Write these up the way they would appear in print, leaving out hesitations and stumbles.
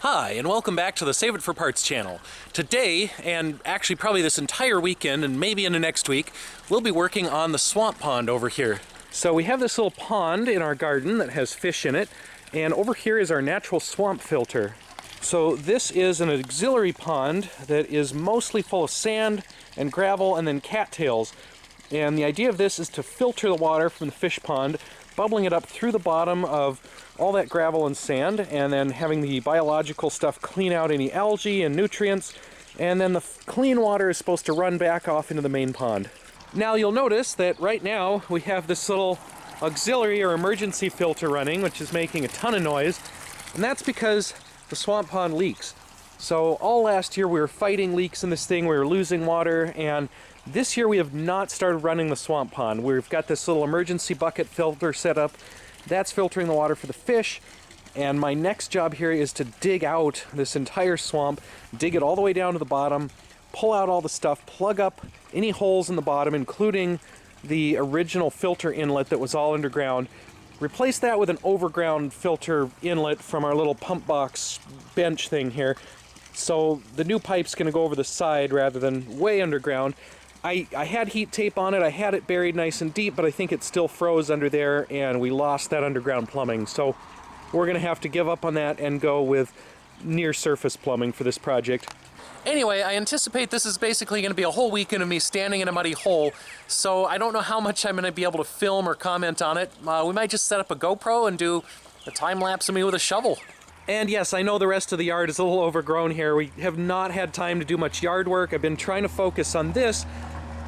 Hi, and welcome back to the Save It for Parts channel. Today, and actually probably this entire weekend and maybe into next week, we'll be working on the swamp pond over here. So we have this little pond in our garden that has fish in it, and over here is our natural swamp filter. So this is an auxiliary pond that is mostly full of sand and gravel and then cattails. And the idea of this is to filter the water from the fish pond, bubbling it up through the bottom of all that gravel and sand, and then having the biological stuff clean out any algae and nutrients, and then the clean water is supposed to run back off into the main pond. Now you'll notice that right now we have this little auxiliary or emergency filter running, which is making a ton of noise, and that's because the swamp pond leaks. So all last year we were fighting leaks in this thing, we were losing water, and this year we have not started running the swamp pond. We've got this little emergency bucket filter set up. That's filtering the water for the fish, and my next job here is to dig out this entire swamp, dig it all the way down to the bottom, pull out all the stuff, plug up any holes in the bottom, including the original filter inlet that was all underground, replace that with an overground filter inlet from our little pump box bench thing here. So the new pipe's going to go over the side rather than way underground. I had heat tape on it, I had it buried nice and deep, but I think it still froze under there and we lost that underground plumbing. So we're going to have to give up on that and go with near surface plumbing for this project. Anyway, I anticipate this is basically going to be a whole weekend of me standing in a muddy hole, so I don't know how much I'm going to be able to film or comment on it. We might just set up a GoPro and do a time lapse of me with a shovel. And yes, I know the rest of the yard is a little overgrown here. We have not had time to do much yard work. I've been trying to focus on this.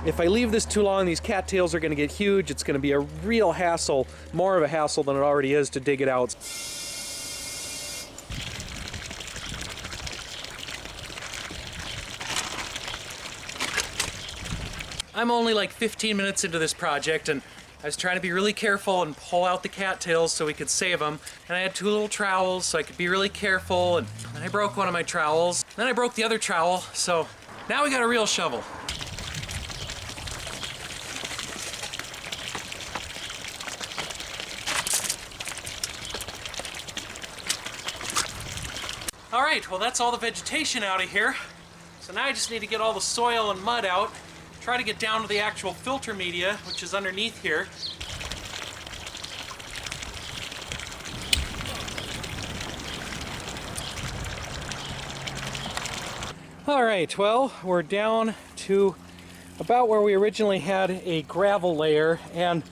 If I leave this too long, these cattails are going to get huge. It's going to be a real hassle, more of a hassle than it already is to dig it out. I'm only like 15 minutes into this project, and I was trying to be really careful and pull out the cattails so we could save them. And I had two little trowels so I could be really careful, and then I broke one of my trowels. Then I broke the other trowel, so now we got a real shovel. Alright, well that's all the vegetation out of here. So now I just need to get all the soil and mud out, try to get down to the actual filter media, which is underneath here. Alright, well, we're down to about where we originally had a gravel layer, and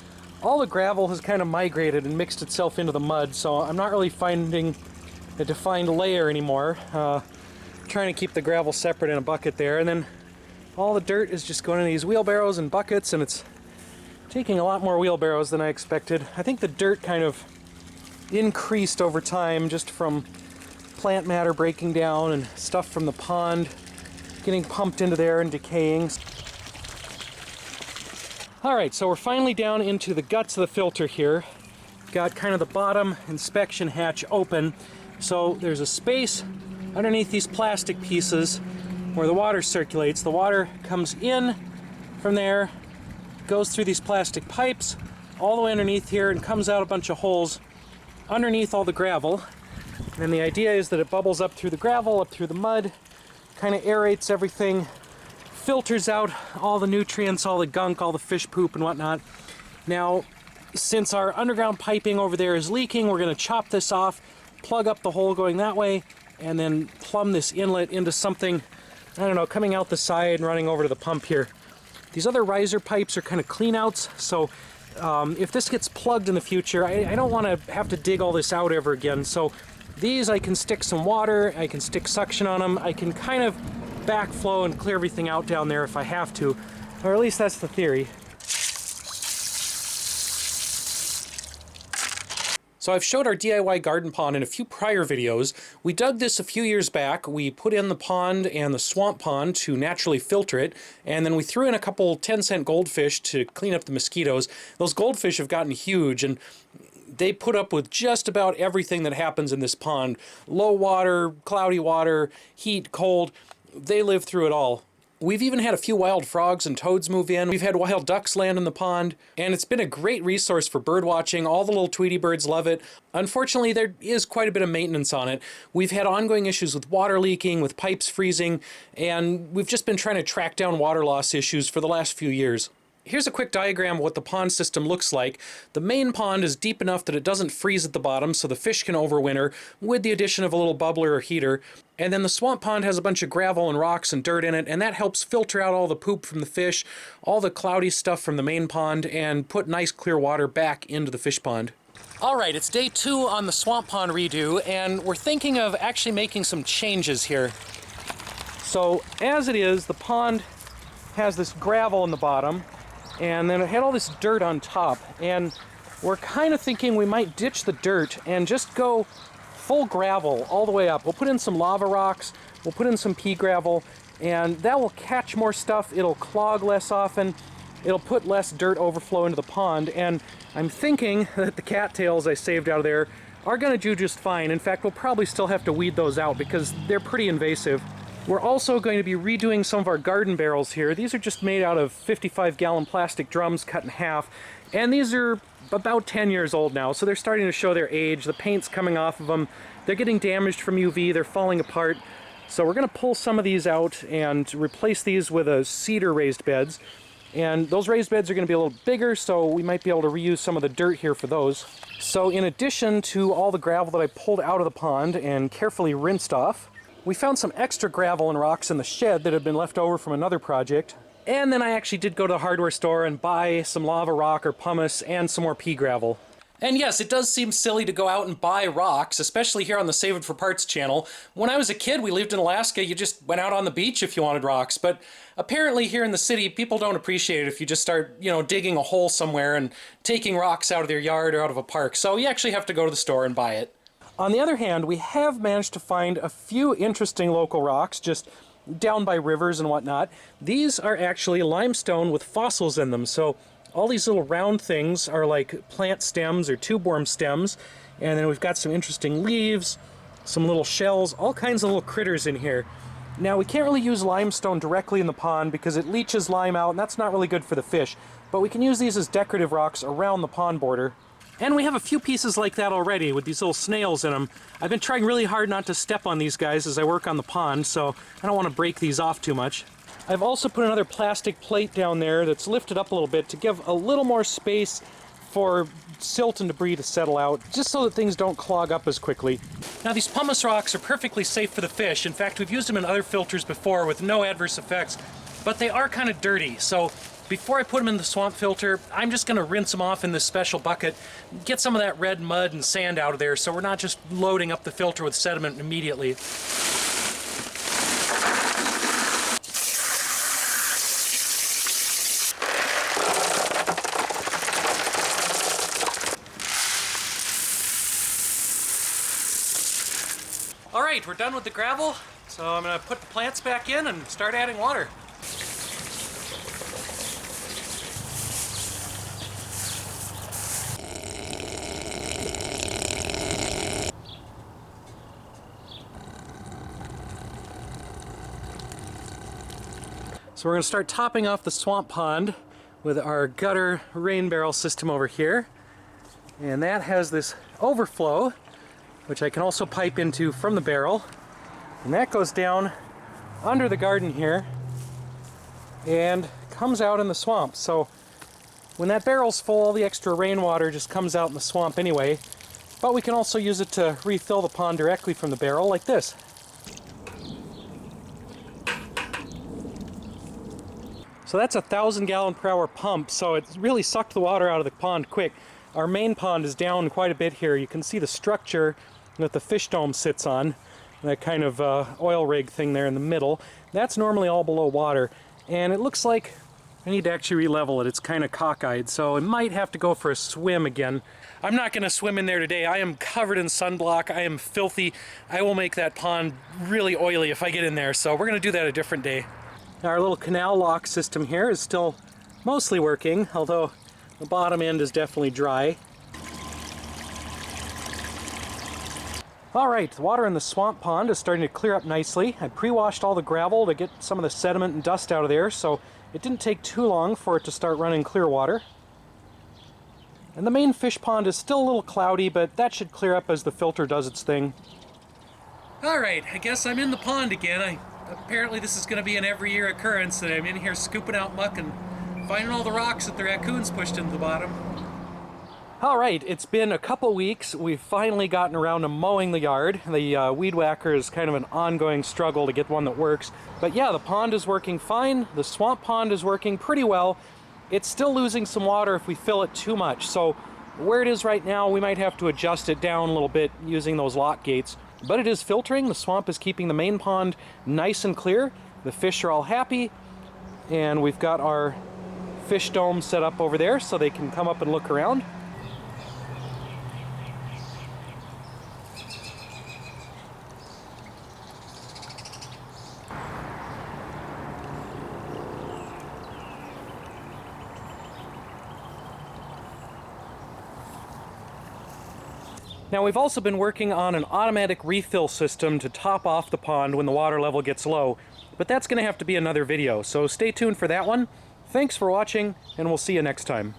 all the gravel has kind of migrated and mixed itself into the mud, so I'm not really finding a defined layer anymore. Trying to keep the gravel separate in a bucket there, and then all the dirt is just going in these wheelbarrows and buckets, and it's taking a lot more wheelbarrows than I expected. I think the dirt kind of increased over time just from plant matter breaking down and stuff from the pond getting pumped into there and decaying. Alright, so we're finally down into the guts of the filter here. Got kind of the bottom inspection hatch open. So there's a space underneath these plastic pieces where the water circulates. The water comes in from there, goes through these plastic pipes all the way underneath here and comes out a bunch of holes underneath all the gravel. And the idea is that it bubbles up through the gravel, up through the mud, kind of aerates everything, filters out all the nutrients, all the gunk, all the fish poop and whatnot. Now, since our underground piping over there is leaking, we're going to chop this off, plug up the hole going that way, and then plumb this inlet into something, I don't know, coming out the side and running over to the pump here. These other riser pipes are kind of clean outs, so if this gets plugged in the future, I don't want to have to dig all this out ever again. So these I can stick some water, I can stick suction on them, I can kind of backflow and clear everything out down there if I have to, or at least that's the theory. So I've showed our DIY garden pond in a few prior videos. We dug this a few years back. We put in the pond and the swamp pond to naturally filter it, and then we threw in a couple 10-cent goldfish to clean up the mosquitoes. Those goldfish have gotten huge, and they put up with just about everything that happens in this pond. Low water, cloudy water, heat, cold. They live through it all. We've even had a few wild frogs and toads move in. We've had wild ducks land in the pond, and it's been a great resource for bird watching. All the little Tweety birds love it. Unfortunately, there is quite a bit of maintenance on it. We've had ongoing issues with water leaking, with pipes freezing, and we've just been trying to track down water loss issues for the last few years. Here's a quick diagram of what the pond system looks like. The main pond is deep enough that it doesn't freeze at the bottom, so the fish can overwinter, with the addition of a little bubbler or heater. And then the swamp pond has a bunch of gravel and rocks and dirt in it, and that helps filter out all the poop from the fish, all the cloudy stuff from the main pond, and put nice clear water back into the fish pond. All right, it's day 2 on the swamp pond redo, and we're thinking of actually making some changes here. So as it is, the pond has this gravel in the bottom, and then it had all this dirt on top, and we're kind of thinking we might ditch the dirt and just go full gravel all the way up. We'll put in some lava rocks, we'll put in some pea gravel, and that will catch more stuff. It'll clog less often, it'll put less dirt overflow into the pond, and I'm thinking that the cattails I saved out of there are going to do just fine. In fact, we'll probably still have to weed those out because they're pretty invasive. We're also going to be redoing some of our garden barrels here. These are just made out of 55-gallon plastic drums cut in half, and these are about 10 years old now, so they're starting to show their age. The paint's coming off of them. They're getting damaged from UV. They're falling apart. So we're going to pull some of these out and replace these with a cedar raised beds. And those raised beds are going to be a little bigger, so we might be able to reuse some of the dirt here for those. So in addition to all the gravel that I pulled out of the pond and carefully rinsed off, we found some extra gravel and rocks in the shed that had been left over from another project. And then I actually did go to the hardware store and buy some lava rock or pumice and some more pea gravel. And yes, it does seem silly to go out and buy rocks, especially here on the Save It for Parts channel. When I was a kid, we lived in Alaska, you just went out on the beach if you wanted rocks. But apparently here in the city, people don't appreciate it if you just start, digging a hole somewhere and taking rocks out of their yard or out of a park. So you actually have to go to the store and buy it. On the other hand, we have managed to find a few interesting local rocks just down by rivers and whatnot. These are actually limestone with fossils in them. So all these little round things are like plant stems or tubeworm stems. And then we've got some interesting leaves, some little shells, all kinds of little critters in here. Now we can't really use limestone directly in the pond because it leaches lime out and that's not really good for the fish. But we can use these as decorative rocks around the pond border. And we have a few pieces like that already with these little snails in them. I've been trying really hard not to step on these guys as I work on the pond, so I don't want to break these off too much. I've also put another plastic plate down there that's lifted up a little bit to give a little more space for silt and debris to settle out, just so that things don't clog up as quickly. Now these pumice rocks are perfectly safe for the fish. In fact, we've used them in other filters before with no adverse effects, but they are kind of dirty, so before I put them in the swamp filter, I'm just going to rinse them off in this special bucket, get some of that red mud and sand out of there so we're not just loading up the filter with sediment immediately. All right, we're done with the gravel, so I'm going to put the plants back in and start adding water. So we're going to start topping off the swamp pond with our gutter rain barrel system over here. And that has this overflow, which I can also pipe into from the barrel. And that goes down under the garden here and comes out in the swamp. So when that barrel's full, all the extra rainwater just comes out in the swamp anyway. But we can also use it to refill the pond directly from the barrel like this. So that's a 1,000-gallon-per-hour pump, so it really sucked the water out of the pond quick. Our main pond is down quite a bit here. You can see the structure that the fish dome sits on, that kind of oil rig thing there in the middle. That's normally all below water, and it looks like I need to actually re-level it. It's kind of cockeyed, so I might have to go for a swim again. I'm not going to swim in there today. I am covered in sunblock. I am filthy. I will make that pond really oily if I get in there, so we're going to do that a different day. Our little canal lock system here is still mostly working, although the bottom end is definitely dry. All right, the water in the swamp pond is starting to clear up nicely. I pre-washed all the gravel to get some of the sediment and dust out of there, so it didn't take too long for it to start running clear water. And the main fish pond is still a little cloudy, but that should clear up as the filter does its thing. All right, I guess I'm in the pond again. Apparently this is going to be an every year occurrence that I'm in here scooping out muck and finding all the rocks that the raccoons pushed into the bottom. All right, it's been a couple weeks. We've finally gotten around to mowing the yard. The weed whacker is kind of an ongoing struggle to get one that works. But yeah, the pond is working fine. The swamp pond is working pretty well. It's still losing some water if we fill it too much. So where it is right now, we might have to adjust it down a little bit using those lock gates. But it is filtering. The swamp is keeping the main pond nice and clear. The fish are all happy. And we've got our fish dome set up over there so they can come up and look around. Now we've also been working on an automatic refill system to top off the pond when the water level gets low, but that's going to have to be another video, so stay tuned for that one. Thanks for watching, and we'll see you next time.